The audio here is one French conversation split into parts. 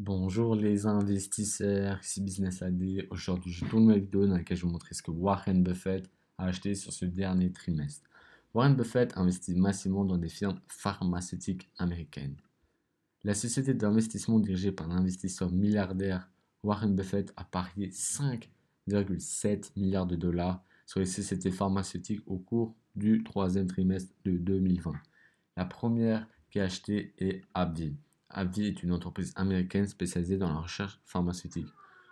Bonjour les investisseurs, ici Business AD. Aujourd'hui, je tourne ma vidéo dans laquelle je vais vous montrer ce que Warren Buffett a acheté sur ce dernier trimestre. Warren Buffett investit massivement dans des firmes pharmaceutiques américaines. La société d'investissement dirigée par l'investisseur milliardaire Warren Buffett a parié 5,7 milliards de dollars sur les sociétés pharmaceutiques au cours du troisième trimestre de 2020. La première qui a acheté est AbbVie. AbbVie est une entreprise américaine spécialisée dans la recherche pharmaceutique.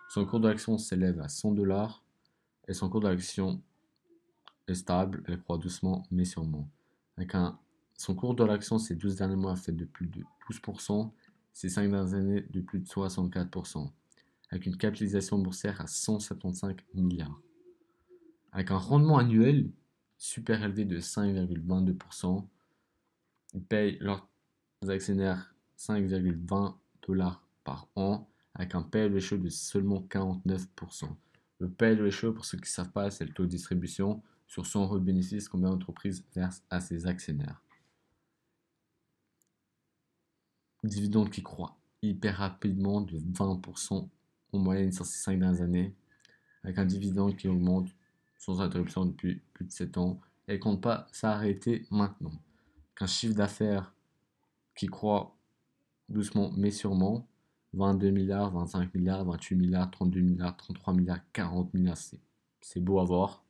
Son cours d'action s'élève à 100 dollars et son cours d'action est stable, elle croît doucement mais sûrement. Son cours de l'action ces 12 derniers mois a fait de plus de 12%, ces 5 dernières années de plus de 64%, avec une capitalisation boursière à 175 milliards. Avec un rendement annuel super élevé de 5,22%, ils payent leurs actionnaires 5,20 dollars par an avec un PL ratio de seulement 49%. Le PL ratio, pour ceux qui ne savent pas, c'est le taux de distribution sur 100 euros de bénéfices combien l'entreprise verse à ses actionnaires. Dividende qui croît hyper rapidement de 20% en moyenne sur ces 5 dernières années, avec un dividende qui augmente sans interruption depuis plus de 7 ans et ne compte pas s'arrêter maintenant. Avec un chiffre d'affaires qui croît doucement mais sûrement, 22 milliards, 25 milliards, 28 milliards, 32 milliards, 33 milliards, 40 milliards, c'est beau à voir.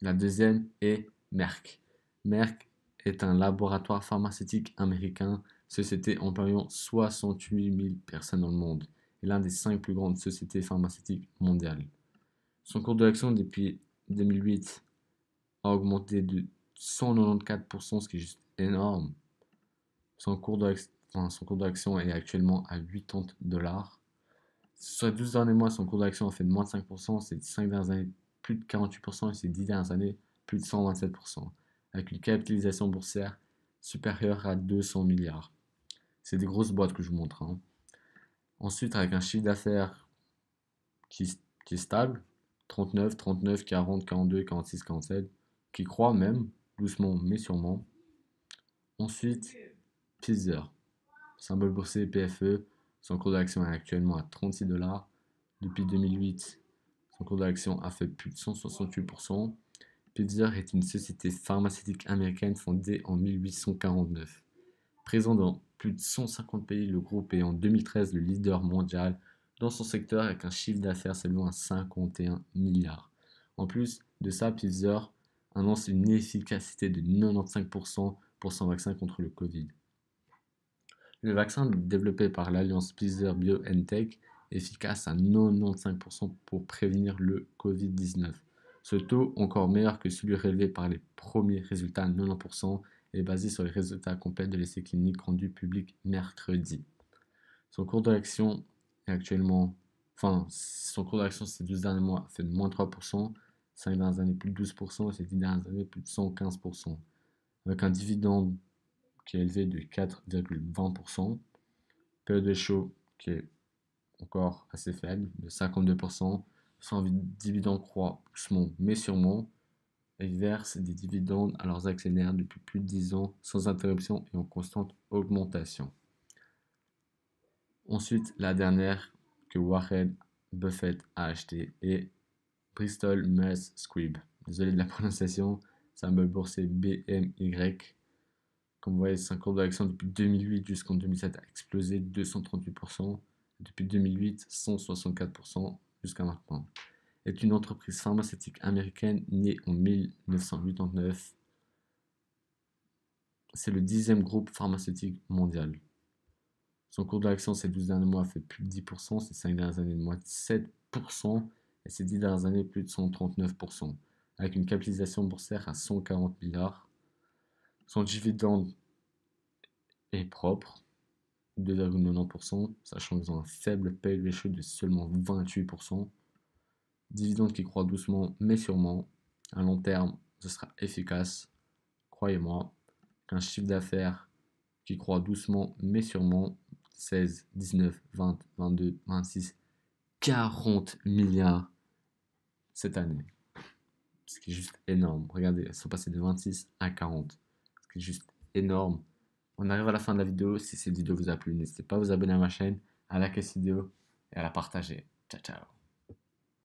La deuxième est Merck. Merck est un laboratoire pharmaceutique américain, société employant 68 000 personnes dans le monde, et l'un des 5 plus grandes sociétés pharmaceutiques mondiales. Son cours de l'action depuis 2008 a augmenté de 194%, ce qui est juste énorme. Son cours d'action est actuellement à 80 dollars. Sur les 12 derniers mois, son cours d'action a fait de moins de 5%, ces 5 dernières années plus de 48% et ces 10 dernières années plus de 127%, avec une capitalisation boursière supérieure à 200 milliards. C'est des grosses boîtes que je vous montre. Ensuite, avec un chiffre d'affaires qui est stable, 39, 39, 40, 42, 46, 47, qui croît même, doucement mais sûrement. Ensuite, Pfizer, symbole boursier PFE, son cours d'action est actuellement à 36 dollars. Depuis 2008, son cours d'action a fait plus de 168%. Pfizer est une société pharmaceutique américaine fondée en 1849. Présent dans plus de 150 pays, le groupe est en 2013 le leader mondial dans son secteur avec un chiffre d'affaires s'élevant à 51 milliards. En plus de ça, Pfizer annonce une efficacité de 95% pour son vaccin contre le Covid. Le vaccin développé par l'alliance Pfizer-BioNTech est efficace à 95% pour prévenir le Covid-19. Ce taux, encore meilleur que celui relevé par les premiers résultats à 90%, est basé sur les résultats complets de l'essai clinique rendu public mercredi. Son cours d'action est actuellement, son cours d'action ces 12 derniers mois fait de moins 3%, 5 dernières années plus de 12% et ces 10 dernières années plus de 115%. Avec un dividende qui est élevé de 4,20%, période de show qui est encore assez faible, de 52%, son dividende croît doucement mais sûrement, et verse des dividendes à leurs actionnaires depuis plus de 10 ans sans interruption et en constante augmentation. Ensuite, la dernière que Warren Buffett a acheté est Bristol Myers Squibb. Désolé de la prononciation, symbole boursier BMY. Comme vous voyez, son cours d'action depuis 2008 jusqu'en 2007 a explosé de 238%. Depuis 2008, 164% jusqu'à maintenant. Est une entreprise pharmaceutique américaine née en 1989. C'est le 10e groupe pharmaceutique mondial. Son cours d'action ces 12 derniers mois a fait plus de 10%, ces 5 dernières années de moins de 7%, et ces 10 dernières années plus de 139%, avec une capitalisation boursière à 140 milliards. Son dividende est propre, 2,90%, sachant qu'ils ont un faible pay ratio de seulement 28%. Dividende qui croît doucement mais sûrement. À long terme, ce sera efficace, croyez-moi. Un chiffre d'affaires qui croît doucement mais sûrement. 16, 19, 20, 22, 26, 40 milliards cette année. Ce qui est juste énorme. Regardez, elles sont passées de 26 à 40. Ce qui est juste énorme. On arrive à la fin de la vidéo. Si cette vidéo vous a plu, n'hésitez pas à vous abonner à ma chaîne. à liker cette vidéo et à la partager. Ciao, ciao.